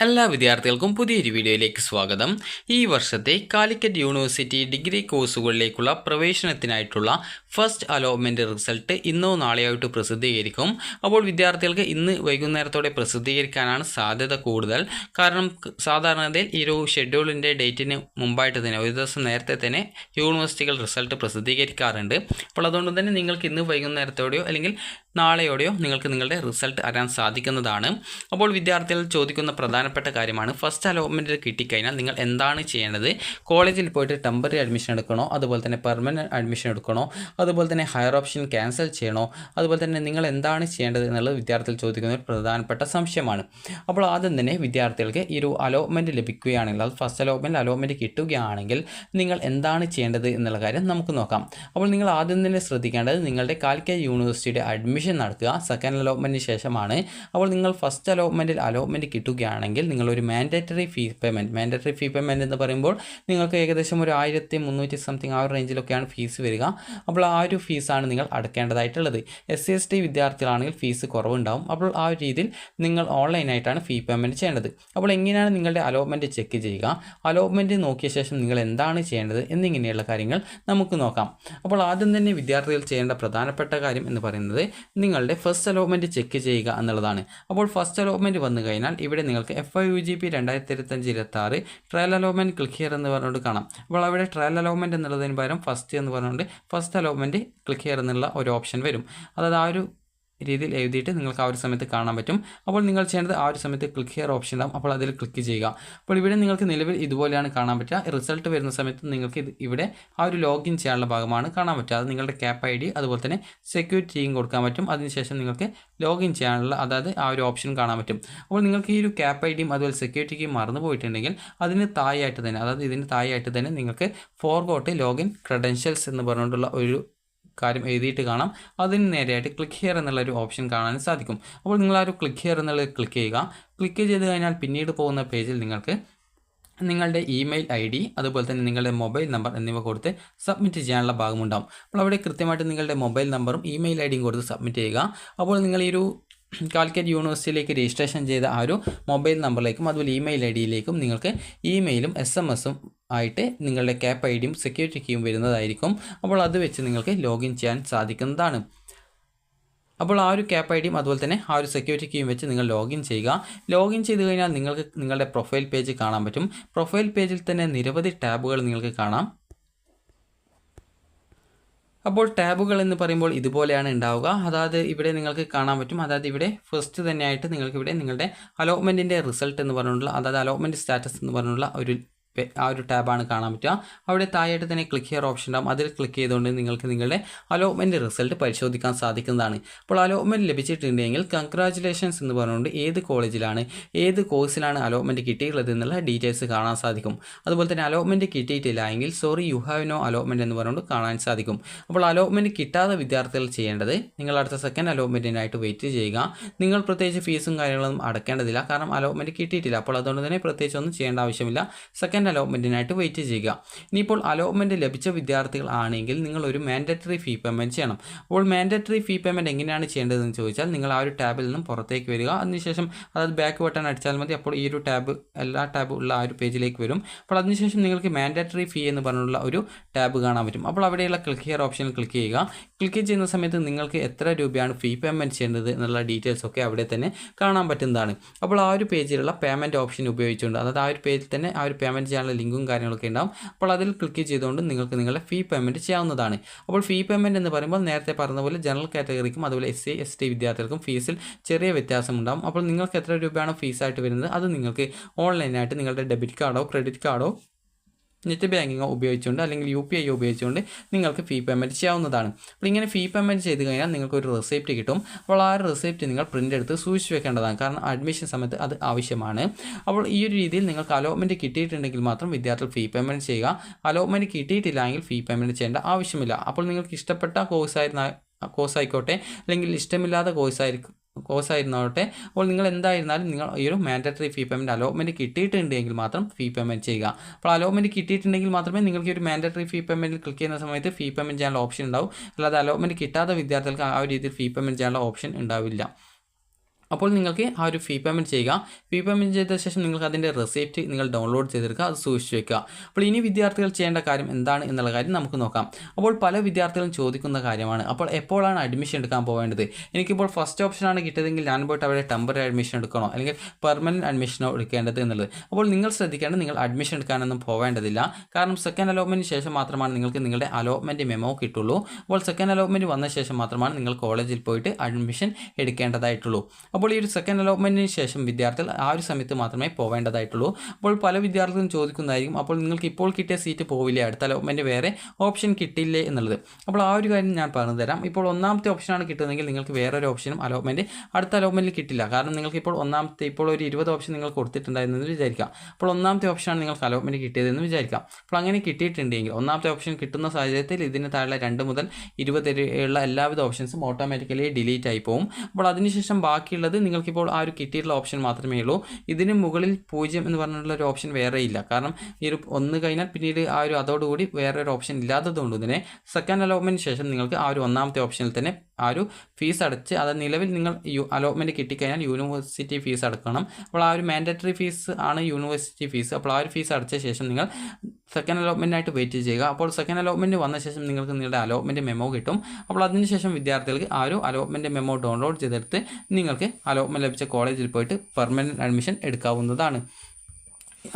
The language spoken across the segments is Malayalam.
എല്ലാ വിദ്യാർത്ഥികൾക്കും പുതിയൊരു വീഡിയോയിലേക്ക് സ്വാഗതം. ഈ വർഷത്തെ കാലിക്കറ്റ് യൂണിവേഴ്സിറ്റി ഡിഗ്രി കോഴ്സുകളിലേക്കുള്ള പ്രവേശനത്തിനായിട്ടുള്ള ഫസ്റ്റ് അലോട്ട്മെൻറ്റ് റിസൾട്ട് ഇന്നോ നാളെയായിട്ട് പ്രസിദ്ധീകരിക്കും. അപ്പോൾ വിദ്യാർത്ഥികൾക്ക് ഇന്ന് വൈകുന്നേരത്തോടെ പ്രസിദ്ധീകരിക്കാനാണ് സാധ്യത കൂടുതൽ. കാരണം സാധാരണയിൽ ഈ ഒരു ഷെഡ്യൂളിൻ്റെ ഡേറ്റിന് മുമ്പായിട്ട് തന്നെ ഒരു ദിവസം നേരത്തെ തന്നെ യൂണിവേഴ്സിറ്റികൾ റിസൾട്ട് പ്രസിദ്ധീകരിക്കാറുണ്ട്. അപ്പോൾ അതുകൊണ്ട് തന്നെ നിങ്ങൾക്ക് ഇന്ന് വൈകുന്നേരത്തോടെയോ അല്ലെങ്കിൽ നാളെയോടെയോ നിങ്ങൾക്ക് നിങ്ങളുടെ റിസൾട്ട് അറിയാൻ സാധിക്കുന്നതാണ്. അപ്പോൾ വിദ്യാർത്ഥികൾ ചോദിക്കുന്ന പ്രധാനപ്പെട്ട കാര്യമാണ്, ഫസ്റ്റ് അലോട്ട്മെൻറ്റ് കിട്ടിക്കഴിഞ്ഞാൽ നിങ്ങൾ എന്താണ് ചെയ്യേണ്ടത്? കോളേജിൽ പോയിട്ട് ടെമ്പററി അഡ്മിഷൻ എടുക്കണോ, അതുപോലെ തന്നെ പെർമനൻറ്റ് അഡ്മിഷൻ എടുക്കണോ, അതുപോലെ തന്നെ ഹയർ ഓപ്ഷൻ ക്യാൻസൽ ചെയ്യണോ, അതുപോലെ തന്നെ നിങ്ങൾ എന്താണ് ചെയ്യേണ്ടത് എന്നുള്ളത് വിദ്യാർത്ഥികൾ ചോദിക്കുന്ന ഒരു പ്രധാനപ്പെട്ട സംശയമാണ്. അപ്പോൾ ആദ്യം തന്നെ വിദ്യാർത്ഥികൾക്ക് ഈ ഒരു അലോട്ട്മെൻറ്റ് ലഭിക്കുകയാണെങ്കിൽ, അത് ഫസ്റ്റ് അലോട്ട്മെൻറ്റ് കിട്ടുകയാണെങ്കിൽ നിങ്ങൾ എന്താണ് ചെയ്യേണ്ടത് എന്നുള്ള കാര്യം നമുക്ക് നോക്കാം. അപ്പോൾ നിങ്ങൾ ആദ്യം തന്നെ ശ്രദ്ധിക്കേണ്ടത് നിങ്ങളുടെ കാലിക്കറ്റ് യൂണിവേഴ്സിറ്റിയുടെ അഡ്മിഷൻ നടത്തുക സെക്കൻഡ് അലോട്ട്മെൻറ്റിന് ശേഷമാണ്. അപ്പോൾ നിങ്ങൾ ഫസ്റ്റ് അലോട്ട്മെൻറ്റ് കിട്ടുകയാണെങ്കിൽ നിങ്ങളൊരു മാൻഡേറ്ററി ഫീ പേയ്മെൻറ്റ് എന്ന് പറയുമ്പോൾ നിങ്ങൾക്ക് ഏകദേശം ഒരു 1300 സംതിങ് ആ ഒരു റേഞ്ചിലൊക്കെയാണ് ഫീസ് വരിക. അപ്പോൾ ആ ഒരു ഫീസാണ് നിങ്ങൾ അടക്കേണ്ടതായിട്ടുള്ളത്. SC/ST വിദ്യാർത്ഥികളാണെങ്കിൽ fees കുറവുണ്ടാവും. അപ്പോൾ ആ ഒരു രീതിയിൽ നിങ്ങൾ ഓൺലൈനായിട്ടാണ് ഫീ പേയ്മെൻറ്റ് ചെയ്യേണ്ടത്. അപ്പോൾ എങ്ങനെയാണ് നിങ്ങളുടെ അലോട്ട്മെൻറ്റ് ചെക്ക് ചെയ്യുക, അലോട്ട്മെൻറ്റ് നോക്കിയ ശേഷം നിങ്ങൾ എന്താണ് ചെയ്യേണ്ടത് എന്നിങ്ങനെയുള്ള കാര്യങ്ങൾ നമുക്ക് നോക്കാം. അപ്പോൾ ആദ്യം തന്നെ വിദ്യാർത്ഥികൾ ചെയ്യേണ്ട പ്രധാനപ്പെട്ട കാര്യം എന്ന് പറയുന്നത് നിങ്ങളുടെ ഫസ്റ്റ് അലോട്ട്മെൻറ്റ് ചെക്ക് ചെയ്യുക എന്നുള്ളതാണ്. അപ്പോൾ ഫസ്റ്റ് അലോട്ട്മെൻറ്റ് വന്നു കഴിഞ്ഞാൽ ഇവിടെ നിങ്ങൾക്ക് FYUGP 2025-26 trial allotment click here എന്ന് പറഞ്ഞുകൊണ്ട് കാണാം. അപ്പോൾ അവിടെ ട്രയൽ അലോട്ട്മെൻറ്റ് എന്നുള്ളതിന് പകരം ഫസ്റ്റ് എന്ന് പറഞ്ഞുകൊണ്ട് ഫസ്റ്റ് അലോട്ട്മെൻറ്റ് ക്ലിക്ക് ഹിയർ എന്നുള്ള ഒരു ഓപ്ഷൻ വരും. അതായത് ആ ഒരു രീതിയിൽ എഴുതിയിട്ട് നിങ്ങൾക്ക് ആ ഒരു സമയത്ത് കാണാൻ പറ്റും. അപ്പോൾ നിങ്ങൾ ചെയ്യേണ്ടത് ആ ഒരു സമയത്ത് ക്ലിക്ക് ഹിയർ ഓപ്ഷൻ ഉണ്ടാകും. അപ്പോൾ അതിൽ ക്ലിക്ക് ചെയ്യുക. അപ്പോൾ ഇവിടെ നിങ്ങൾക്ക് നിലവിൽ ഇതുപോലെയാണ് കാണാൻ പറ്റുക. റിസൾട്ട് വരുന്ന സമയത്ത് നിങ്ങൾക്ക് ഇവിടെ ആ ഒരു ലോഗിൻ ചെയ്യാനുള്ള ഭാഗമാണ് കാണാൻ പറ്റുക. അത് നിങ്ങളുടെ CAP ID അതുപോലെ തന്നെ സെക്യൂരിറ്റിയും കൊടുക്കാൻ പറ്റും. അതിനുശേഷം നിങ്ങൾക്ക് ലോഗിൻ ചെയ്യാനുള്ള അതായത് ആ ഒരു ഓപ്ഷൻ കാണാൻ പറ്റും. അപ്പോൾ നിങ്ങൾക്ക് ഈ ഒരു CAP IDയും അതുപോലെ സെക്യൂരിറ്റിക്കും മറന്നു പോയിട്ടുണ്ടെങ്കിൽ അതിന് താഴെയായിട്ട് തന്നെ, അതായത് ഇതിന് താഴെയായിട്ട് തന്നെ നിങ്ങൾക്ക് ഫോർഗോട്ട് ലോഗിൻ ക്രെഡൻഷ്യൽസ് എന്ന് പറഞ്ഞുകൊണ്ടുള്ള ഒരു കാര്യം എഴുതിയിട്ട് കാണാം. അതിന് നേരെയായിട്ട് ക്ലിക്ക് ഹിയർ എന്നുള്ളൊരു ഓപ്ഷൻ കാണാൻ സാധിക്കും. അപ്പോൾ നിങ്ങൾ ആ ഒരു ക്ലിക്ക് ഹിയർ എന്നുള്ളത് ക്ലിക്ക് ചെയ്യുക. ക്ലിക്ക് ചെയ്ത് കഴിഞ്ഞാൽ പിന്നീട് പോകുന്ന പേജിൽ നിങ്ങൾക്ക് നിങ്ങളുടെ ഇമെയിൽ ID അതുപോലെ തന്നെ നിങ്ങളുടെ മൊബൈൽ നമ്പർ എന്നിവ കൊടുത്ത് സബ്മിറ്റ് ചെയ്യാനുള്ള ഭാഗമുണ്ടാകും. അപ്പോൾ അവിടെ കൃത്യമായിട്ട് നിങ്ങളുടെ മൊബൈൽ നമ്പറും ഇമെയിൽ IDയും കൊടുത്ത് സബ്മിറ്റ് ചെയ്യുക. അപ്പോൾ നിങ്ങൾ ഈ ഒരു കാലിക്കറ്റ് യൂണിവേഴ്സിറ്റിയിലേക്ക് രജിസ്ട്രേഷൻ ചെയ്ത ആ ഒരു മൊബൈൽ നമ്പറിലേക്കും അതുപോലെ ഇമെയിൽ IDയിലേക്കും നിങ്ങൾക്ക് ഇമെയിലും SMS-ഉം ആയിട്ട് നിങ്ങളുടെ CAP IDയും സെക്യൂരിറ്റി കീയും വരുന്നതായിരിക്കും. അപ്പോൾ അത് വെച്ച് നിങ്ങൾക്ക് ലോഗിൻ ചെയ്യാൻ സാധിക്കുന്നതാണ്. അപ്പോൾ ആ ഒരു CAP IDയും അതുപോലെ തന്നെ ആ ഒരു സെക്യൂരിറ്റി കീയും വെച്ച് നിങ്ങൾ ലോഗിൻ ചെയ്യുക. ലോഗിൻ ചെയ്ത് കഴിഞ്ഞാൽ നിങ്ങൾക്ക് നിങ്ങളുടെ പ്രൊഫൈൽ പേജ് കാണാൻ പറ്റും. പ്രൊഫൈൽ പേജിൽ തന്നെ നിരവധി ടാബുകൾ നിങ്ങൾക്ക് കാണാം. അപ്പോൾ ടാബുകൾ എന്ന് പറയുമ്പോൾ ഇതുപോലെയാണ് ഉണ്ടാവുക. അതായത് ഇവിടെ നിങ്ങൾക്ക് കാണാൻ പറ്റും. അതായത് ഇവിടെ ഫസ്റ്റ് തന്നെയായിട്ട് നിങ്ങൾക്ക് ഇവിടെ നിങ്ങളുടെ അലോട്ട്മെൻറ്റിൻ്റെ റിസൾട്ട് എന്ന് പറഞ്ഞുള്ള, അതായത് അലോട്ട്മെൻറ്റ് സ്റ്റാറ്റസ് എന്ന് പറഞ്ഞുള്ള ആ ഒരു ടാബാണ് കാണാൻ പറ്റുക. അവിടെ താഴെയായിട്ട് തന്നെ ക്ലിക്ക് ഹിയർ ഓപ്ഷൻ ഉണ്ടാകും. അതിൽ ക്ലിക്ക് ചെയ്തുകൊണ്ട് നിങ്ങൾക്ക് നിങ്ങളുടെ അലോട്ട്മെൻറ്റ് റിസൾട്ട് പരിശോധിക്കാൻ സാധിക്കുന്നതാണ്. അപ്പോൾ അലോട്ട്മെൻറ്റ് ലഭിച്ചിട്ടുണ്ടെങ്കിൽ കൺഗ്രാജുലേഷൻസ് എന്ന് പറഞ്ഞുകൊണ്ട് ഏത് കോളേജിലാണ് ഏത് കോഴ്സിലാണ് അലോട്ട്മെൻറ്റ് കിട്ടിയിട്ടുള്ളത് എന്നുള്ള ഡീറ്റെയിൽസ് കാണാൻ സാധിക്കും. അതുപോലെ തന്നെ അലോട്ട്മെൻറ്റ് കിട്ടിയിട്ടില്ല എങ്കിൽ sorry you have no allotment എന്ന് പറഞ്ഞുകൊണ്ട് കാണാൻ സാധിക്കും. അപ്പോൾ അലോട്ട്മെൻറ്റ് കിട്ടാതെ വിദ്യാർത്ഥികൾ ചെയ്യേണ്ടത് നിങ്ങൾ അടുത്ത സെക്കൻഡ് അലോട്ട്മെൻറ്റിനായിട്ട് വെയിറ്റ് ചെയ്യുക. നിങ്ങൾ പ്രത്യേകിച്ച് ഫീസും കാര്യങ്ങളൊന്നും അടക്കേണ്ടതില്ല. കാരണം അലോട്ട്മെൻറ്റ് കിട്ടിയിട്ടില്ല. അപ്പോൾ അതുകൊണ്ട് തന്നെ പ്രത്യേകിച്ച് ഒന്നും ചെയ്യേണ്ട ആവശ്യമില്ല. സെക്കൻഡ് അലോട്ട്മെൻറ്റിനായിട്ട് വെയിറ്റ് ചെയ്യുക. ഇനിയിപ്പോൾ അലോട്ട്മെൻറ്റ് ലഭിച്ച വിദ്യാർത്ഥികൾ ആണെങ്കിൽ നിങ്ങൾ ഒരു മാൻഡേറ്ററി ഫീ പേയ്മെൻറ്റ് ചെയ്യണം. അപ്പോൾ മാൻഡേറ്ററി ഫീ പേയ്മെൻറ്റ് എങ്ങനെയാണ് ചെയ്യേണ്ടതെന്ന് ചോദിച്ചാൽ നിങ്ങൾ ആ ഒരു ടാബിൽ നിന്നും പുറത്തേക്ക് വരിക. അതിനുശേഷം അതായത് ബാക്ക് ബട്ടൺ അടിച്ചാൽ മതി. അപ്പോൾ ഈ ഒരു എല്ലാ ടാബ് ഉള്ള ആ ഒരു പേജിലേക്ക് വരും. അപ്പോൾ അതിനുശേഷം നിങ്ങൾക്ക് മാൻഡേറ്ററി ഫീ എന്ന് പറഞ്ഞുള്ള ഒരു ടാബ് കാണാൻ പറ്റും. അപ്പോൾ അവിടെയുള്ള ക്ലിക്ക് ഹിയർ ഓപ്ഷനിൽ ക്ലിക്ക് ചെയ്യുക. ക്ലിക്ക് ചെയ്യുന്ന സമയത്ത് നിങ്ങൾക്ക് എത്ര രൂപയാണ് ഫീ പേയ്മെൻറ്റ് ചെയ്യേണ്ടത് എന്നുള്ള ഡീറ്റെയിൽസ് ഒക്കെ അവിടെ തന്നെ കാണാൻ പറ്റുന്നതാണ്. അപ്പോൾ ആ ഒരു പേജിലുള്ള പേയ്മെൻറ്റ് ഓപ്ഷൻ ഉപയോഗിച്ചുകൊണ്ട്, അതായത് ആ ഒരു പേജിൽ തന്നെ ആ ഒരു പേയ്മെൻറ്റ് ചെയ്യാനുള്ള ലിങ്കും കാര്യങ്ങളൊക്കെ ഉണ്ടാവും. അപ്പോൾ അതിൽ ക്ലിക്ക് ചെയ്തുകൊണ്ട് നിങ്ങൾക്ക് നിങ്ങളുടെ ഫീ പേയ്മെൻറ്റ് ചെയ്യാവുന്നതാണ്. അപ്പോൾ ഫീ പേയ്മെൻറ്റ് എന്ന് പറയുമ്പോൾ നേരത്തെ പറഞ്ഞതുപോലെ ജനറൽ കാറ്റഗറിക്കും അതുപോലെ SC/ST വിദ്യാർത്ഥികൾക്കും ഫീസിൽ ചെറിയ വ്യത്യാസം ഉണ്ടാകും. അപ്പോൾ നിങ്ങൾക്ക് എത്ര രൂപയാണ് ഫീസായിട്ട് വരുന്നത് അത് നിങ്ങൾക്ക് ഓൺലൈനായിട്ട് നിങ്ങളുടെ ഡെബിറ്റ് കാർഡോ ക്രെഡിറ്റ് കാർഡോ നെറ്റ് ബാങ്കിങ്ങോ ഉപയോഗിച്ചുകൊണ്ട് അല്ലെങ്കിൽ UPI ഉപയോഗിച്ചുകൊണ്ട് നിങ്ങൾക്ക് ഫീ പേയ്മെൻറ്റ് ചെയ്യാവുന്നതാണ്. അപ്പോൾ ഇങ്ങനെ ഫീ പേയ്മെൻറ്റ് ചെയ്ത് കഴിഞ്ഞാൽ നിങ്ങൾക്കൊരു റെസിപ്റ്റ് കിട്ടും. അപ്പോൾ ആ ഒരു റെസിപ്റ്റ് നിങ്ങൾ പ്രിൻ്റ് എടുത്ത് സൂക്ഷിച്ച് വെക്കേണ്ടതാണ്. കാരണം അഡ്മിഷൻ സമയത്ത് അത് ആവശ്യമാണ്. അപ്പോൾ ഈ ഒരു രീതിയിൽ നിങ്ങൾക്ക് അലോട്ട്മെൻറ്റ് കിട്ടിയിട്ടുണ്ടെങ്കിൽ മാത്രം വിദ്യാർത്ഥികൾ ഫീ പേയ്മെൻറ്റ് ചെയ്യുക. അലോട്ട്മെൻറ്റ് കിട്ടിയിട്ടില്ല എങ്കിൽ ഫീ പേയ്മെൻറ്റ് ചെയ്യേണ്ട ആവശ്യമില്ല. അപ്പോൾ നിങ്ങൾക്ക് ഇഷ്ടപ്പെട്ട കോഴ്സായിക്കോട്ടെ അല്ലെങ്കിൽ ഇഷ്ടമില്ലാത്ത കോഴ്സായിരുന്നോട്ടെ, അപ്പോൾ നിങ്ങൾ എന്തായിരുന്നാലും നിങ്ങൾ ഈ ഒരു മാൻഡേറ്ററി ഫീ പേയ്മെൻറ്റ് അലോട്ട്മെൻറ്റ് കിട്ടിയിട്ടുണ്ടെങ്കിൽ മാത്രം ഫീ പേയ്മെൻറ്റ് ചെയ്യുക. അപ്പോൾ അലോട്ട്മെൻറ്റ് കിട്ടിയിട്ടുണ്ടെങ്കിൽ മാത്രമേ നിങ്ങൾക്ക് ഈ ഒരു മാൻഡേറ്ററി ഫീ പേയ്മെൻറ്റിൽ ക്ലിക്ക് ചെയ്യുന്ന സമയത്ത് ഫീ പേയ്മെൻറ്റ് ചെയ്യാനുള്ള ഓപ്ഷൻ ഉണ്ടാവും. അല്ലാതെ അലോട്ട്മെൻറ്റ് കിട്ടാത്ത വിദ്യാർത്ഥികൾക്ക് ആ ഒരു രീതിയിൽ ഫീ പേയ്മെൻറ്റ് ചെയ്യാനുള്ള ഓപ്ഷൻ ഉണ്ടാവില്ല. അപ്പോൾ നിങ്ങൾക്ക് ആ ഒരു ഫീ പേയ്മെൻറ്റ് ചെയ്യുക. ഫീ പേയ്മെൻറ്റ് ചെയ്ത ശേഷം നിങ്ങൾക്ക് അതിൻ്റെ റെസിപ്റ്റ് നിങ്ങൾ ഡൗൺലോഡ് ചെയ്തെടുക്കുക, അത് സൂക്ഷിച്ച് വെക്കുക. അപ്പോൾ ഇനി വിദ്യാർത്ഥികൾ ചെയ്യേണ്ട കാര്യം എന്താണ് എന്നുള്ള കാര്യം നമുക്ക് നോക്കാം. അപ്പോൾ പല വിദ്യാർത്ഥികളും ചോദിക്കുന്ന കാര്യമാണ്, അപ്പോൾ എപ്പോഴാണ് അഡ്മിഷൻ എടുക്കാൻ പോവേണ്ടത്? എനിക്കിപ്പോൾ ഫസ്റ്റ് ഓപ്ഷനാണ് കിട്ടിയതെങ്കിൽ ഞാൻ പോയിട്ട് അവിടെ ടെമ്പററി അഡ്മിഷൻ എടുക്കണോ അല്ലെങ്കിൽ പെർമനൻറ്റ് അഡ്മിഷനോ എടുക്കേണ്ടത് എന്നുള്ളത്. അപ്പോൾ നിങ്ങൾ ശ്രദ്ധിക്കേണ്ടത് നിങ്ങൾ അഡ്മിഷൻ എടുക്കാനൊന്നും പോവേണ്ടതില്ല. കാരണം സെക്കൻഡ് അലോട്ട്മെൻറ്റിന് ശേഷം മാത്രമാണ് നിങ്ങൾക്ക് നിങ്ങളുടെ അലോട്ട്മെൻറ്റ് മെമ്മോ കിട്ടുള്ളൂ. അപ്പോൾ സെക്കൻഡ് അലോട്ട്മെൻറ്റ് വന്ന ശേഷം മാത്രമാണ് നിങ്ങൾ കോളേജിൽ പോയിട്ട് അഡ്മിഷൻ എടുക്കേണ്ടതായിട്ടുള്ളൂ. അപ്പോൾ ഈ ഒരു സെക്കൻഡ് അലോട്ട്മെൻറ്റിന് ശേഷം വിദ്യാർത്ഥികൾ ആ ഒരു സമയത്ത് മാത്രമേ പോവേണ്ടതായിട്ടുള്ളൂ. അപ്പോൾ പല വിദ്യാർത്ഥികളും ചോദിക്കുന്നതായിരിക്കും, അപ്പോൾ നിങ്ങൾക്ക് ഇപ്പോൾ കിട്ടിയ സീറ്റ് പോവില്ലേ, അടുത്ത അലോട്ട്മെൻറ്റ് വേറെ ഓപ്ഷൻ കിട്ടില്ലേ എന്നുള്ളത്. അപ്പോൾ ആ ഒരു കാര്യം ഞാൻ പറഞ്ഞു തരാം. ഇപ്പോൾ ഒന്നാമത്തെ ഓപ്ഷനാണ് കിട്ടുന്നതെങ്കിൽ നിങ്ങൾക്ക് വേറൊരു ഓപ്ഷനും അലോട്ട്മെൻറ്റ് അടുത്ത അലോട്ട്മെൻറ്റിൽ കിട്ടില്ല. കാരണം നിങ്ങൾക്ക് ഇപ്പോൾ ഇപ്പോൾ ഒരു 20 ഓപ്ഷൻ നിങ്ങൾ കൊടുത്തിട്ടുണ്ടായിരുന്നെന്ന് വിചാരിക്കാം. അപ്പോൾ ഒന്നാമത്തെ ഓപ്ഷനാണ് നിങ്ങൾക്ക് അലോട്ട്മെൻറ്റ് കിട്ടിയതെന്ന് വിചാരിക്കാം. അപ്പോൾ അങ്ങനെ കിട്ടിയിട്ടുണ്ടെങ്കിൽ ഒന്നാമത്തെ ഓപ്ഷൻ കിട്ടുന്ന സാഹചര്യത്തിൽ ഇതിന് താഴെ 2 മുതൽ 20 വരെയുള്ള എല്ലാവിധ ഓപ്ഷൻസും ഓട്ടോമാറ്റിക്കലി ഡിലീറ്റ് ആയി പോകും. അപ്പോൾ അതിനുശേഷം ബാക്കിയുള്ളത് നിങ്ങൾക്കിപ്പോൾ ആ ഒരു കിട്ടിയിട്ടുള്ള ഓപ്ഷൻ മാത്രമേ ഉള്ളൂ. ഇതിന് മുകളിൽ 0 എന്ന് പറഞ്ഞിട്ടുള്ള ഒരു ഓപ്ഷൻ വേറെ ഇല്ല. കാരണം ഈ ഒരു 1 കഴിഞ്ഞാൽ പിന്നീട് ആ ഒരു അതോടുകൂടി വേറെ ഒരു ഓപ്ഷൻ ഇല്ലാത്തതുകൊണ്ട് തന്നെ സെക്കൻഡ് അലോട്ട്മെൻറ്റിന് ശേഷം നിങ്ങൾക്ക് ആ ഒരു ഒന്നാമത്തെ ഓപ്ഷനിൽ തന്നെ ആ ഒരു ഫീസ് അടച്ച്, അത് നിലവിൽ നിങ്ങൾ അലോട്ട്മെൻറ്റ് കിട്ടിക്കഴിഞ്ഞാൽ യൂണിവേഴ്സിറ്റി ഫീസ് അടക്കണം. അപ്പോൾ ആ ഒരു മാൻഡറ്ററി ഫീസ് ആണ് യൂണിവേഴ്സിറ്റി ഫീസ്. അപ്പോൾ ആ ഒരു ഫീസ് അടച്ച ശേഷം നിങ്ങൾ സെക്കൻഡ് അലോട്ട്മെൻറ്റിനായിട്ട് വെയിറ്റ് ചെയ്യുക. അപ്പോൾ സെക്കൻഡ് അലോട്ട്മെൻറ്റ് വന്ന ശേഷം നിങ്ങൾക്ക് നിങ്ങളുടെ അലോട്ട്മെൻറ്റ് മെമ്മോ കിട്ടും. അപ്പോൾ അതിനുശേഷം വിദ്യാർത്ഥികൾക്ക് ആ ഒരു അലോട്ട്മെൻറ്റ് മെമ്മോ ഡൗൺലോഡ് ചെയ്തെടുത്ത് നിങ്ങൾക്ക് അലോട്ട്മെൻറ്റ് ലഭിച്ച കോളേജിൽ പോയിട്ട് പെർമനൻറ്റ് അഡ്മിഷൻ എടുക്കാവുന്നതാണ്.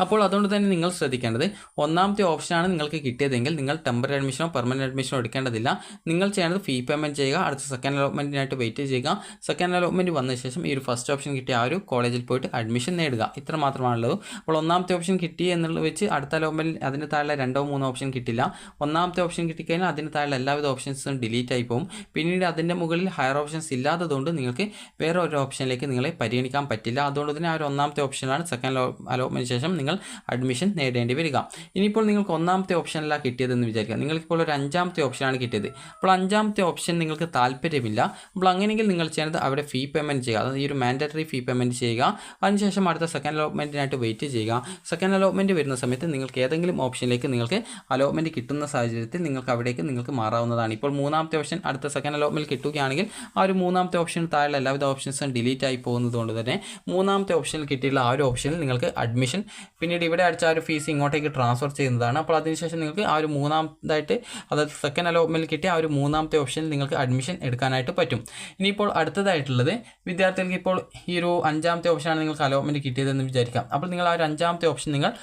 അപ്പോൾ അതുകൊണ്ട് തന്നെ നിങ്ങൾ ശ്രദ്ധിക്കേണ്ടത്, ഒന്നാമത്തെ ഓപ്ഷനാണ് നിങ്ങൾക്ക് കിട്ടിയതെങ്കിൽ നിങ്ങൾ ടെമ്പററി അഡ്മിഷനോ പെർമനൻറ്റ് അഡ്മിഷനോ എടുക്കേണ്ടതില്ല. നിങ്ങൾ ചെയ്യേണ്ടത് ഫീ പേയ്മെൻറ്റ് ചെയ്യുക, അടുത്ത സെക്കൻഡ് അലോട്ട്മെൻറ്റിനായിട്ട് വെയിറ്റ് ചെയ്യുക. സെക്കൻഡ് അലോട്ട്മെൻറ്റ് വന്ന ശേഷം ഈ ഒരു ഫസ്റ്റ് ഓപ്ഷൻ കിട്ടിയ ആ ഒരു കോളേജിൽ പോയിട്ട് അഡ്മിഷൻ നേടുക. ഇത്ര മാത്രമാണുള്ളത്. അപ്പോൾ ഒന്നാമത്തെ ഓപ്ഷൻ കിട്ടി എന്നുള്ളത് വെച്ച് അടുത്ത അലോട്ട്മെൻറ്റിൽ അതിന് താഴെ 2-3 ഓപ്ഷൻ കിട്ടില്ല. ഒന്നാമത്തെ ഓപ്ഷൻ കിട്ടിക്കഴിഞ്ഞാൽ അതിന് താഴെ എല്ലാവിധ ഓപ്ഷൻസും ഡിലീറ്റ് ആയി പോകും. പിന്നീട് അതിൻ്റെ മുകളിൽ ഹയർ ഓപ്ഷൻസ് ഇല്ലാത്തതുകൊണ്ട് നിങ്ങൾക്ക് വേറെ ഒരു ഓപ്ഷനിലേക്ക് നിങ്ങളെ പരിഗണിക്കാൻ പറ്റില്ല. അതുകൊണ്ട് തന്നെ ആ ഒരു ഒന്നാമത്തെ ഓപ്ഷനാണ് സെക്കൻഡ് അലോട്ട്മെൻറ്റ് ശേഷം നിങ്ങൾ അഡ്മിഷൻ നേടേണ്ടി വരിക. ഇനിയിപ്പോൾ നിങ്ങൾക്ക് ഒന്നാമത്തെ ഓപ്ഷനല്ല കിട്ടിയതെന്ന് വിചാരിക്കുക, നിങ്ങൾക്കിപ്പോൾ ഒരു 5ാമത്തെ ഓപ്ഷനാണ് കിട്ടിയത്. അപ്പോൾ 5ാമത്തെ ഓപ്ഷൻ നിങ്ങൾക്ക് താല്പര്യമില്ല. അപ്പോൾ അങ്ങനെയെങ്കിൽ നിങ്ങൾ ചെയ്യുന്നത് അവിടെ ഫീ പേയ്മെൻറ്റ് ചെയ്യുക, അതായത് ഈ ഒരു മാൻഡറ്ററി ഫീ പേയ്മെൻറ്റ് ചെയ്യുക. അതിനുശേഷം അടുത്ത സെക്കൻഡ് അലോട്ട്മെൻറ്റിനായിട്ട് വെയിറ്റ് ചെയ്യുക. സെക്കൻഡ് അലോട്ട്മെൻറ്റ് വരുന്ന സമയത്ത് നിങ്ങൾക്ക് ഏതെങ്കിലും ഓപ്ഷനിലേക്ക് നിങ്ങൾക്ക് അലോട്ട്മെൻറ്റ് കിട്ടുന്ന സാഹചര്യത്തിൽ നിങ്ങൾക്ക് അവിടേക്ക് നിങ്ങൾക്ക് മാറാവുന്നതാണ്. ഇപ്പോൾ 3ാമത്തെ ഓപ്ഷൻ അടുത്ത സെക്കൻഡ് അലോട്ട്മെൻറ്റ് കിട്ടുകയാണെങ്കിൽ ആ ഒരു 3ാമത്തെ ഓപ്ഷൻ താഴെ എല്ലാവിധ ഓപ്ഷൻസും ഡിലീറ്റ് ആയി പോകുന്നതുകൊണ്ട് തന്നെ 3ാമത്തെ ഓപ്ഷനിൽ കിട്ടിയുള്ള ആ ഒരു ഓപ്ഷനിൽ നിങ്ങൾക്ക് അഡ്മിഷൻ പിന്നീട് ഇവിടെ അടിച്ച ആ ഒരു ഫീസ് ഇങ്ങോട്ടേക്ക് ട്രാൻസ്ഫർ ചെയ്യുന്നതാണ്. അപ്പോൾ അതിനുശേഷം നിങ്ങൾക്ക് ആ ഒരു മൂന്നാമതായിട്ട്, അതായത് സെക്കൻഡ് അലോട്ട്മെൻറ്റിൽ കിട്ടിയ ആ ഒരു 3ാമത്തെ ഓപ്ഷനിൽ നിങ്ങൾക്ക് അഡ്മിഷൻ എടുക്കാനായിട്ട് പറ്റും. ഇനിയിപ്പോൾ അടുത്തതായിട്ടുള്ളത്, വിദ്യാർത്ഥികൾക്ക് ഇപ്പോൾ ഈ ഒരു 5ാമത്തെ ഓപ്ഷനാണ് നിങ്ങൾക്ക് അലോട്ട്മെൻറ്റ് കിട്ടിയതെന്ന് വിചാരിക്കാം. അപ്പോൾ നിങ്ങൾ ആ ഒരു 5ാമത്തെ ഓപ്ഷൻ നിങ്ങൾ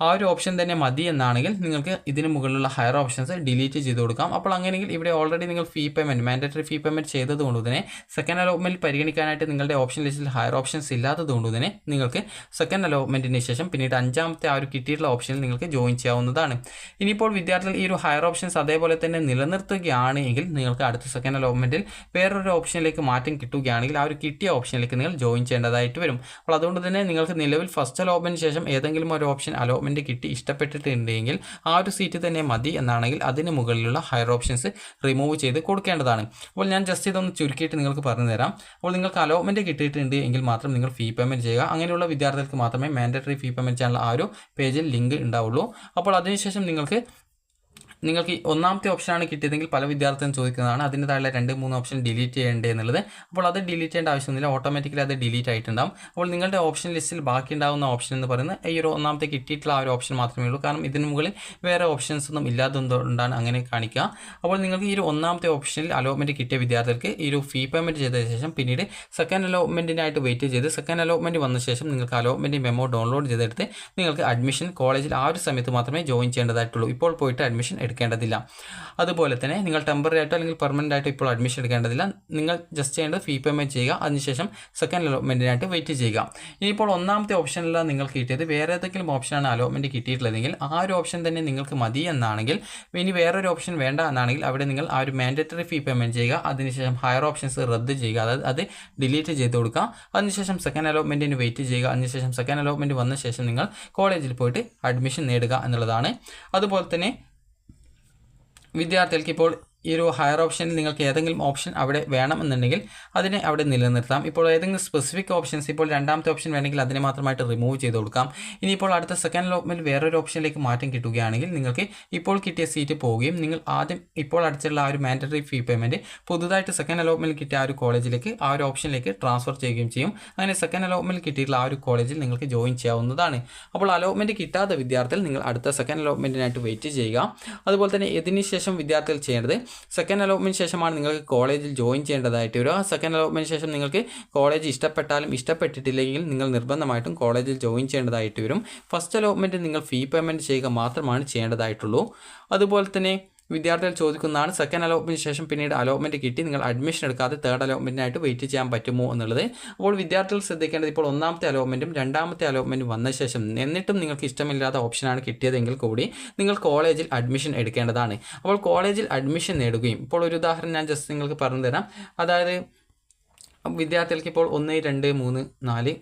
ആ ഒരു ഓപ്ഷൻ തന്നെ മതി എന്നാണെങ്കിൽ നിങ്ങൾക്ക് ഇതിന് മുകളിലുള്ള ഹയർ ഓപ്ഷൻസ് ഡിലീറ്റ് ചെയ്ത് കൊടുക്കാം. അപ്പോൾ അങ്ങനെയെങ്കിൽ ഇവിടെ ഓൾറെഡി നിങ്ങൾ ഫീ പേയ്മെൻറ്റ് മാൻഡറ്ററി ഫീ പേയ്മെൻറ്റ് ചെയ്തതുകൊണ്ട് തന്നെ സെക്കൻഡ് അലോട്ട്മെൻറ്റ് പരിഗണിക്കാനായിട്ട് നിങ്ങളുടെ ഓപ്ഷൻ ലിസ്റ്റിൽ ഹയർ ഓപ്ഷൻസ് ഇല്ലാത്തതുകൊണ്ട് തന്നെ നിങ്ങൾക്ക് സെക്കൻഡ് അലോട്ട്മെൻറ്റിന് ശേഷം പിന്നീട് 5ാമത്തെ ആ ഒരു കിട്ടിയിട്ടുള്ള ഓപ്ഷനിൽ നിങ്ങൾക്ക് ജോയിൻ ചെയ്യാവുന്നതാണ്. ഇനിയിപ്പോൾ വിദ്യാർത്ഥികൾ ഈ ഒരു ഹയർ ഓപ്ഷൻസ് അതേപോലെ തന്നെ നിലനിർത്തുകയാണ് എങ്കിൽ നിങ്ങൾക്ക് അടുത്ത സെക്കൻഡ് അലോട്ട്മെൻറ്റിൽ വേറൊരു ഓപ്ഷനിലേക്ക് മാറ്റം കിട്ടുകയാണെങ്കിൽ ആ ഒരു കിട്ടിയ ഓപ്ഷനിലേക്ക് നിങ്ങൾ ജോയിൻ ചെയ്യേണ്ടതായിട്ട് വരും. അപ്പോൾ അതുകൊണ്ട് തന്നെ നിങ്ങൾക്ക് നിലവിൽ ഫസ്റ്റ് അലോട്ട്മെൻറ്റിന് ശേഷം ഏതെങ്കിലും ഒരു ഓപ്ഷൻ അലോട്ട്മെൻറ്റ് കിട്ടി ഇഷ്ടപ്പെട്ടിട്ടുണ്ടെങ്കിൽ ആ ഒരു സീറ്റ് തന്നെ മതി എന്നാണെങ്കിൽ അതിന് മുകളിലുള്ള ഹയർ ഓപ്ഷൻസ് റിമൂവ് ചെയ്ത് കൊടുക്കേണ്ടതാണ്. അപ്പോൾ ഞാൻ ജസ്റ്റ് ഇതൊന്ന് ചുരുക്കിയിട്ട് നിങ്ങൾക്ക് പറഞ്ഞു തരാം. അപ്പോൾ നിങ്ങൾക്ക് അലോട്ട്മെൻറ്റ് കിട്ടിയിട്ടുണ്ട് എങ്കിൽ മാത്രം നിങ്ങൾ ഫീ പേയ്മെൻറ്റ് ചെയ്യുക. അങ്ങനെയുള്ള വിദ്യാർത്ഥികൾക്ക് മാത്രമേ മാൻഡറ്ററി ഫീ പേയ്മെൻറ്റ് ചെയ്യാനുള്ള ആ ഒരു പേജിൽ ലിങ്ക് ഉണ്ടാവുള്ളൂ. അപ്പോൾ അതിനുശേഷം നിങ്ങൾക്ക് ഒന്നാമത്തെ ഓപ്ഷനാണ് കിട്ടിയതെങ്കിൽ പല വിദ്യാർത്ഥികളും ചോദിക്കുന്നതാണ്, അതിന് താഴെ 2-3 ഓപ്ഷൻ ഡിലീറ്റ് ചെയ്യേണ്ടത് എന്നുള്ളത്. അപ്പോൾ അത് ഡിലീറ്റ് ചെയ്യേണ്ട ആവശ്യമൊന്നുമില്ല, ഓട്ടോമാറ്റിക്കലി അത് ഡിലീറ്റ് ആയിട്ടുണ്ടാവും. അപ്പോൾ നിങ്ങളുടെ ഓപ്ഷൻ ലിസ്റ്റിൽ ബാക്കി ഉണ്ടാകുന്ന ഓപ്ഷൻ എന്ന് പറയുന്നത് ഈ ഒരു ഒന്നാമത്തെ കിട്ടിയിട്ടുള്ള ആ ഒരു ഓപ്ഷൻ മാത്രമേ ഉള്ളൂ. കാരണം ഇതിന് മുകളിൽ വേറെ ഓപ്ഷൻസ് ഒന്നും ഇല്ലാത്തതുകൊണ്ടാണ് അങ്ങനെ കാണിക്കുക. അപ്പോൾ നിങ്ങൾക്ക് ഈ ഒരു ഒന്നാമത്തെ ഓപ്ഷനിൽ അലോട്ട്മെൻറ്റ് കിട്ടിയ വിദ്യാർത്ഥികൾക്ക് ഈ ഒരു ഫീ പേയ്മെൻറ്റ് ചെയ്ത ശേഷം പിന്നീട് സെക്കൻഡ് അലോട്ട്മെൻറ്റിനായിട്ട് വെയിറ്റ് ചെയ്ത് സെക്കൻഡ് അലോട്ട്മെൻറ്റ് വന്ന ശേഷം നിങ്ങൾക്ക് അലോട്ട്മെൻറ്റ് മെമ്മോ ഡൗൺലോഡ് ചെയ്തെടുത്ത് നിങ്ങൾക്ക് അഡ്മിഷൻ കോളേജിൽ ആ ഒരു സമയത്ത് മാത്രമേ ജോയിൻ ചെയ്യേണ്ടതായിട്ടുള്ളൂ. ഇപ്പോൾ പോയിട്ട് അഡ്മിഷൻ എടുക്കേണ്ടതില്ല. അതുപോലെ തന്നെ നിങ്ങൾ ടെമ്പററി ആയിട്ടോ അല്ലെങ്കിൽ പെർമനൻ്റ് ആയിട്ടോ ഇപ്പോൾ അഡ്മിഷൻ എടുക്കേണ്ടതില്ല. നിങ്ങൾ ജസ്റ്റ് ചെയ്യേണ്ടത് ഫീ പേയ്മെൻറ്റ് ചെയ്യുക, അതിനുശേഷം സെക്കൻഡ് അലോട്ട്മെൻറ്റിനായിട്ട് വെയിറ്റ് ചെയ്യുക. ഇനിയിപ്പോൾ ഒന്നാമത്തെ ഓപ്ഷനിലാണ് നിങ്ങൾക്ക് കിട്ടിയത്, വേറെ ഏതെങ്കിലും ഓപ്ഷനാണ് അലോട്ട്മെൻറ്റ് കിട്ടിയിട്ടുള്ളതെങ്കിൽ ആ ഒരു ഓപ്ഷൻ തന്നെ നിങ്ങൾക്ക് മതി എന്നാണെങ്കിൽ, ഇനി വേറൊരു ഓപ്ഷൻ വേണ്ട എന്നാണെങ്കിൽ അവിടെ നിങ്ങൾ ആ ഒരു മാൻഡറ്ററി ഫീ പേയ്മെൻറ്റ് ചെയ്യുക. അതിനുശേഷം ഹയർ ഓപ്ഷൻസ് റദ്ദ് ചെയ്യുക, അതായത് അത് ഡിലീറ്റ് ചെയ്ത് കൊടുക്കുക. അതിനുശേഷം സെക്കൻഡ് അലോട്ട്മെൻറ്റിന് വെയിറ്റ് ചെയ്യുക. അതിനുശേഷം സെക്കൻഡ് അലോട്ട്മെൻറ്റ് വന്ന ശേഷം നിങ്ങൾ കോളേജിൽ പോയിട്ട് അഡ്മിഷൻ നേടുക എന്നുള്ളതാണ്. അതുപോലെ തന്നെ വിദ്യാർത്ഥികൾക്ക് ഇപ്പോൾ ഈ ഒരു ഹയർ ഓപ്ഷനിൽ നിങ്ങൾക്ക് ഏതെങ്കിലും ഓപ്ഷൻ അവിടെ വേണമെന്നുണ്ടെങ്കിൽ അതിനെ അവിടെ നിലനിർത്താം. ഇപ്പോൾ ഏതെങ്കിലും സ്പെസിഫിക് ഓപ്ഷൻസ് ഇപ്പോൾ രണ്ടാമത്തെ ഓപ്ഷൻ വേണമെങ്കിൽ അതിനെ മാത്രമായിട്ട് റിമൂവ് ചെയ്ത് കൊടുക്കാം. ഇനിയിപ്പോൾ അടുത്ത സെക്കൻഡ് അലോട്ട്മെൻറ്റ് വേറൊരു ഓപ്ഷനിലേക്ക് മാറ്റം കിട്ടുകയാണെങ്കിൽ നിങ്ങൾക്ക് ഇപ്പോൾ കിട്ടിയ സീറ്റ് പോവുകയും നിങ്ങൾ ആദ്യം ഇപ്പോൾ അടച്ചുള്ള ആ ഒരു മാൻഡറ്ററി ഫീ പേയ്മെൻറ്റ് പുതുതായിട്ട് സെക്കൻഡ് അലോട്ട്മെൻറ്റ് കിട്ടിയ ആ ഒരു കോളേജിലേക്ക് ആ ഒരു ഓപ്ഷനിലേക്ക് ട്രാൻസ്ഫർ ചെയ്യുകയും ചെയ്യും. അങ്ങനെ സെക്കൻഡ് അലോട്ട്മെൻറ്റ് കിട്ടിയിട്ടുള്ള ആ ഒരു കോളേജിൽ നിങ്ങൾക്ക് ജോയിൻ ചെയ്യാവുന്നതാണ്. അപ്പോൾ അലോട്ട്മെൻറ്റ് കിട്ടാത്ത വിദ്യാർത്ഥികൾ നിങ്ങൾ അടുത്ത സെക്കൻഡ് അലോട്ട്മെൻറ്റിനായിട്ട് വെയിറ്റ് ചെയ്യുക. അതുപോലെ തന്നെ ഇതിന് ശേഷം വിദ്യാർത്ഥികൾ ചെയ്യേണ്ടത് സെക്കൻഡ് അലോട്ട്മെൻറ്റ് ശേഷമാണ് നിങ്ങൾക്ക് കോളേജിൽ ജോയിൻ ചെയ്യേണ്ടതായിട്ട് വരിക. സെക്കൻഡ് അലോട്ട്മെൻറ്റ് ശേഷം നിങ്ങൾക്ക് കോളേജ് ഇഷ്ടപ്പെട്ടാലും ഇഷ്ടപ്പെട്ടിട്ടില്ലെങ്കിൽ നിങ്ങൾ നിർബന്ധമായിട്ടും കോളേജിൽ ജോയിൻ ചെയ്യേണ്ടതായിട്ട് വരും. ഫസ്റ്റ് അലോട്ട്മെൻറ്റ് നിങ്ങൾ ഫീ പേയ്മെൻറ്റ് ചെയ്യുക മാത്രമാണ് ചെയ്യേണ്ടതായിട്ടുള്ളൂ. അതുപോലെ തന്നെ വിദ്യാർത്ഥികൾ ചോദിക്കുന്നതാണ് സെക്കൻഡ് അലോട്ട്മെൻറ്റ് ശേഷം പിന്നീട് അലോട്ട്മെൻറ്റ് കിട്ടി നിങ്ങൾ അഡ്മിഷൻ എടുക്കാതെ തേർഡ് അലോട്ട്മെൻറ്റിനായിട്ട് വെയിറ്റ് ചെയ്യാൻ പറ്റുമോ എന്നുള്ളത്. അപ്പോൾ വിദ്യാർത്ഥികൾ ശ്രദ്ധിക്കേണ്ടത് ഇപ്പോൾ ഒന്നാമത്തെ അലോട്ട്മെൻറ്റും രണ്ടാമത്തെ അലോട്ട്മെൻറ്റും വന്ന ശേഷം എന്നിട്ടും നിങ്ങൾക്ക് ഇഷ്ടമില്ലാത്ത ഓപ്ഷനാണ് കിട്ടിയതെങ്കിൽ കൂടി നിങ്ങൾ കോളേജിൽ അഡ്മിഷൻ എടുക്കേണ്ടതാണ്. അപ്പോൾ കോളേജിൽ അഡ്മിഷൻ നേടുകയും ഇപ്പോൾ ഒരു ഉദാഹരണം ഞാൻ ജസ്റ്റ് നിങ്ങൾക്ക് പറഞ്ഞു തരാം. അതായത് വിദ്യാർത്ഥികൾക്ക് ഇപ്പോൾ 1, 2, 3, 4,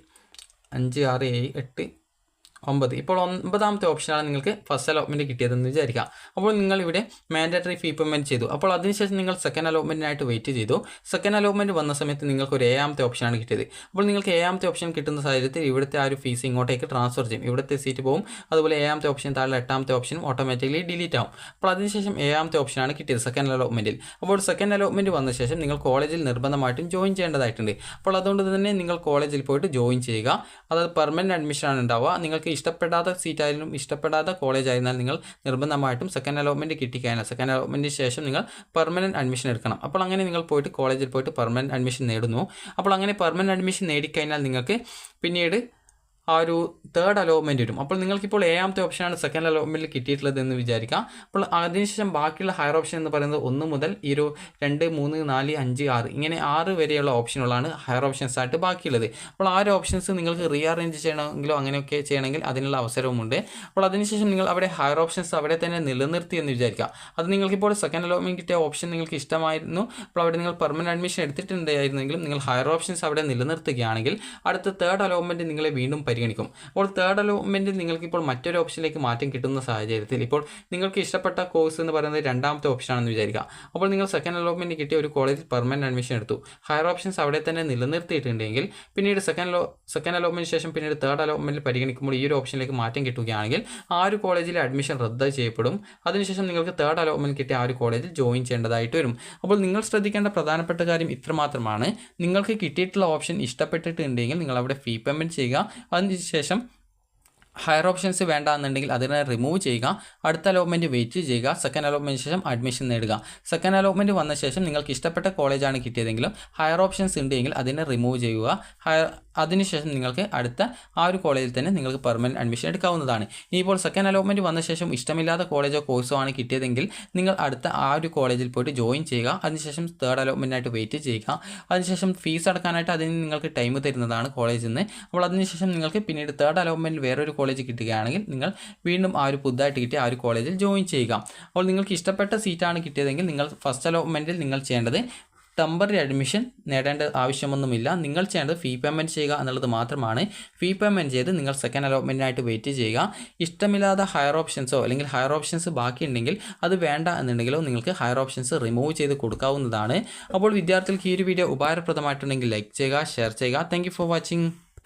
5, 6, 7, 8, 9 ഇപ്പോൾ 9ാമത്തെ ഓപ്ഷനാണ് നിങ്ങൾക്ക് ഫസ്റ്റ് അലോട്ട്മെൻറ്റ് കിട്ടിയതെന്ന് വിചാരിക്കാം. അപ്പോൾ നിങ്ങൾ ഇവിടെ മാൻഡറ്ററി ഫീ പേയ്മെൻറ്റ് ചെയ്തു. അപ്പോൾ അതിനുശേഷം നിങ്ങൾ സെക്കൻഡ് അലോട്ട്മെൻറ്റിനായിട്ട് വെയിറ്റ് ചെയ്തു. സെക്കൻഡ് അലോട്ട്മെൻറ്റ് വന്ന സമയത്ത് നിങ്ങൾക്ക് ഒരു 7ാമത്തെ ഓപ്ഷനാണ് കിട്ടിയത്. അപ്പോൾ നിങ്ങൾക്ക് 7ാമത്തെ ഓപ്ഷൻ കിട്ടുന്ന സാഹചര്യത്തിൽ ഇവിടുത്തെ ആ ഒരു ഫീസ് ഇങ്ങോട്ടേക്ക് ട്രാൻസ്ഫർ ചെയ്യും. ഇവിടുത്തെ സീറ്റ് പോകും. അതുപോലെ 7ാമത്തെ ഓപ്ഷൻ താഴെ 8ാമത്തെ ഓപ്ഷനും ഓട്ടോമാറ്റിക്കലി ഡിലീറ്റ് ആവും. അപ്പോൾ അതിനുശേഷം 7ാമത്തെ ഓപ്ഷനാണ് കിട്ടിയത് സെക്കൻഡ് അലോട്ട്മെൻറ്റിൽ. അപ്പോൾ സെക്കൻഡ് അലോട്ട്മെൻറ്റ് വന്ന ശേഷം നിങ്ങൾ കോളേജിൽ നിർബന്ധമായിട്ടും ജോയിൻ ചെയ്യേണ്ടതായിട്ടുണ്ട്. അപ്പോൾ അതുകൊണ്ട് തന്നെ നിങ്ങൾ കോളേജിൽ പോയിട്ട് ജോയിൻ ചെയ്യുക. അതായത് പെർമനൻറ്റ് അഡ്മിഷനാണ് ഉണ്ടാവുക. നിങ്ങൾക്ക് ഇഷ്ടപ്പെടാത്ത സീറ്റായാലും ഇഷ്ടപ്പെടാത്ത കോളേജ് ആയിരുന്നാൽ നിങ്ങൾ നിർബന്ധമായിട്ടും സെക്കൻഡ് അലോട്ട്മെൻറ്റ് കിട്ടിക്കഴിഞ്ഞാൽ സെക്കൻഡ് അലോട്ട്മെൻറ്റിന് ശേഷം നിങ്ങൾ പെർമനൻറ്റ് അഡ്മിഷൻ എടുക്കണം. അപ്പോൾ അങ്ങനെ നിങ്ങൾ പോയിട്ട് കോളേജിൽ പോയിട്ട് പെർമനൻറ്റ് അഡ്മിഷൻ നേടുന്നു. അപ്പോൾ അങ്ങനെ പെർമനൻറ്റ് അഡ്മിഷൻ നേടിക്കഴിഞ്ഞാൽ നിങ്ങൾക്ക് പിന്നീട് ആ ഒരു തേർഡ് അലോട്ട്മെൻറ്റ് വരും. അപ്പോൾ നിങ്ങൾക്കിപ്പോൾ 7ാമത്തെ ഓപ്ഷനാണ് സെക്കൻഡ് അലോട്ട്മെൻറ്റിൽ കിട്ടിയിട്ടുള്ളത് എന്ന് വിചാരിക്കാം. അപ്പോൾ അതിനുശേഷം ബാക്കിയുള്ള ഹയർ ഓപ്ഷൻ എന്ന് പറയുന്നത് 1 മുതൽ ഈ ഒരു 2, 3, 4, 5, 6 ഇങ്ങനെ 6 വരെയുള്ള ഓപ്ഷനുകളാണ് ഹയർ ഓപ്ഷൻസ് ആയിട്ട് ബാക്കിയുള്ളത്. അപ്പോൾ ആ ഒരു ഓപ്ഷൻസ് നിങ്ങൾക്ക് റീഅറേഞ്ച് ചെയ്യണമെങ്കിലോ അങ്ങനെയൊക്കെ ചെയ്യണമെങ്കിൽ അതിനുള്ള അവസരവുമുണ്ട്. അപ്പോൾ അതിനുശേഷം നിങ്ങൾ അവിടെ ഹയർ ഓപ്ഷൻസ് അവിടെ തന്നെ നിലനിർത്തി എന്ന് വിചാരിക്കുക. അത് നിങ്ങൾക്കിപ്പോൾ സെക്കൻഡ് അലോട്ട്മെൻറ്റ് കിട്ടിയ ഓപ്ഷൻ നിങ്ങൾക്ക് ഇഷ്ടമായിരുന്നു. അപ്പോൾ അവിടെ നിങ്ങൾ പെർമനൻറ്റ് അഡ്മിഷൻ എടുത്തിട്ടുണ്ടായിരുന്നെങ്കിലും നിങ്ങൾ ഹയർ ഓപ്ഷൻസ് അവിടെ നിലനിർത്തുകയാണെങ്കിൽ അടുത്ത തേർഡ് അലോട്ട്മെൻറ്റ് നിങ്ങളെ വീണ്ടും പരിഗണിക്കും. അപ്പോൾ തേർഡ് അലോട്ട്മെൻറ്റിൽ നിങ്ങൾക്കിപ്പോൾ മറ്റൊരു ഓപ്ഷനിലേക്ക് മാറ്റം കിട്ടുന്ന സാഹചര്യത്തിൽ ഇപ്പോൾ നിങ്ങൾക്ക് ഇഷ്ടപ്പെട്ട കോഴ്സ് എന്ന് പറയുന്നത് 2ാമത്തെ ഓപ്ഷനാണെന്ന് വിചാരിക്കുക. അപ്പോൾ നിങ്ങൾ സെക്കൻഡ് അലോട്ട്മെൻറ്റ് കിട്ടിയ ഒരു കോളേജിൽ പെർമനൻറ്റ് അഡ്മിഷൻ എടുത്തു. ഹയർ ഓപ്ഷൻസ് അവിടെ തന്നെ നിലനിർത്തിയിട്ടുണ്ടെങ്കിൽ പിന്നീട് സെക്കൻഡ് അലോട്ട്മെൻറ്റ് ശേഷം പിന്നീട് തേർഡ് അലോട്ട്മെൻറ്റിൽ പരിഗണിക്കുമ്പോൾ ഈ ഒരു ഓപ്ഷനിലേക്ക് മാറ്റം കിട്ടുകയാണെങ്കിൽ ആ ഒരു കോളേജിലെ അഡ്മിഷൻ റദ്ദ് ചെയ്യപ്പെടും. അതിനുശേഷം നിങ്ങൾക്ക് തേർഡ് അലോട്ട്മെൻറ്റ് കിട്ടിയ ആ ഒരു കോളേജിൽ ജോയിൻ ചെയ്യേണ്ടതായിട്ട് വരും. അപ്പോൾ നിങ്ങൾ ശ്രദ്ധിക്കേണ്ട പ്രധാനപ്പെട്ട കാര്യം ഇത്രമാത്രമാണ്. നിങ്ങൾക്ക് കിട്ടിയിട്ടുള്ള ഓപ്ഷൻ ഇഷ്ടപ്പെട്ടിട്ടുണ്ടെങ്കിൽ നിങ്ങൾ അവിടെ ഫീ പേയ്മെൻറ്റ് ചെയ്യുക. അതിനുശേഷം ഹയർ ഓപ്ഷൻസ് വേണ്ട എന്നുണ്ടെങ്കിൽ അതിനെ റിമൂവ് ചെയ്യുക. അടുത്ത അലോട്ട്മെൻറ്റ് വെയിറ്റ് ചെയ്യുക. സെക്കൻഡ് അലോട്ട്മെൻറ്റ് ശേഷം അഡ്മിഷൻ നേടുക. സെക്കൻഡ് അലോട്ട്മെൻറ്റ് വന്ന ശേഷം നിങ്ങൾക്ക് ഇഷ്ടപ്പെട്ട കോളേജാണ് കിട്ടിയതെങ്കിലും ഹയർ ഓപ്ഷൻസ് ഉണ്ടെങ്കിൽ അതിനെ റിമൂവ് ചെയ്യുക. അതിനുശേഷം നിങ്ങൾക്ക് അടുത്ത ആ ഒരു കോളേജിൽ തന്നെ നിങ്ങൾക്ക് പെർമനൻറ്റ് അഡ്മിഷൻ എടുക്കാവുന്നതാണ്. ഇനിയിപ്പോൾ സെക്കൻഡ് അലോട്ട്മെൻറ്റ് വന്ന ശേഷം ഇഷ്ടമില്ലാത്ത കോളേജോ കോഴ്സോ ആണ് കിട്ടിയതെങ്കിൽ നിങ്ങൾ അടുത്ത ആ ഒരു കോളേജിൽ പോയിട്ട് ജോയിൻ ചെയ്യുക. അതിനുശേഷം തേർഡ് അലോട്ട്മെൻറ്റിനായിട്ട് വെയിറ്റ് ചെയ്യുക. അതിനുശേഷം ഫീസ് അടക്കാനായിട്ട് അതിന് നിങ്ങൾക്ക് ടൈം തരുന്നതാണ് കോളേജിൽ നിന്ന്. അപ്പോൾ അതിനുശേഷം നിങ്ങൾക്ക് പിന്നീട് തേർഡ് അലോട്ട്മെൻറ്റിൽ വേറൊരു കോളേജ് കിട്ടുകയാണെങ്കിൽ നിങ്ങൾ വീണ്ടും ആ ഒരു പുതുതായിട്ട് കിട്ടിയ ആ ഒരു കോളേജിൽ ജോയിൻ ചെയ്യുക. അപ്പോൾ നിങ്ങൾക്ക് ഇഷ്ടപ്പെട്ട സീറ്റാണ് കിട്ടിയതെങ്കിൽ നിങ്ങൾ ഫസ്റ്റ് അലോട്ട്മെൻറ്റിൽ നിങ്ങൾ ചെയ്യേണ്ടത് ടെമ്പററി അഡ്മിഷൻ നേടേണ്ട ആവശ്യമൊന്നുമില്ല. നിങ്ങൾ ചെയ്യേണ്ടത് ഫീ പേയ്മെൻറ്റ് ചെയ്യുക എന്നുള്ളത് മാത്രമാണ്. ഫീ പേയ്മെൻറ്റ് ചെയ്ത് നിങ്ങൾ സെക്കൻഡ് അലോട്ട്മെൻറ്റിനായിട്ട് വെയിറ്റ് ചെയ്യുക. ഇഷ്ടമില്ലാത്ത ഹയർ ഓപ്ഷൻസോ അല്ലെങ്കിൽ ഹയർ ഓപ്ഷൻസ് ബാക്കിയുണ്ടെങ്കിൽ അത് വേണ്ട എന്നുണ്ടെങ്കിലോ നിങ്ങൾക്ക് ഹയർ ഓപ്ഷൻസ് റിമൂവ് ചെയ്ത് കൊടുക്കാവുന്നതാണ്. അപ്പോൾ വിദ്യാർത്ഥികൾക്ക് ഈ ഒരു വീഡിയോ ഉപകാരപ്രദമായിട്ടുണ്ടെങ്കിൽ ലൈക്ക് ചെയ്യുക, ഷെയർ ചെയ്യുക. Thank you for watching.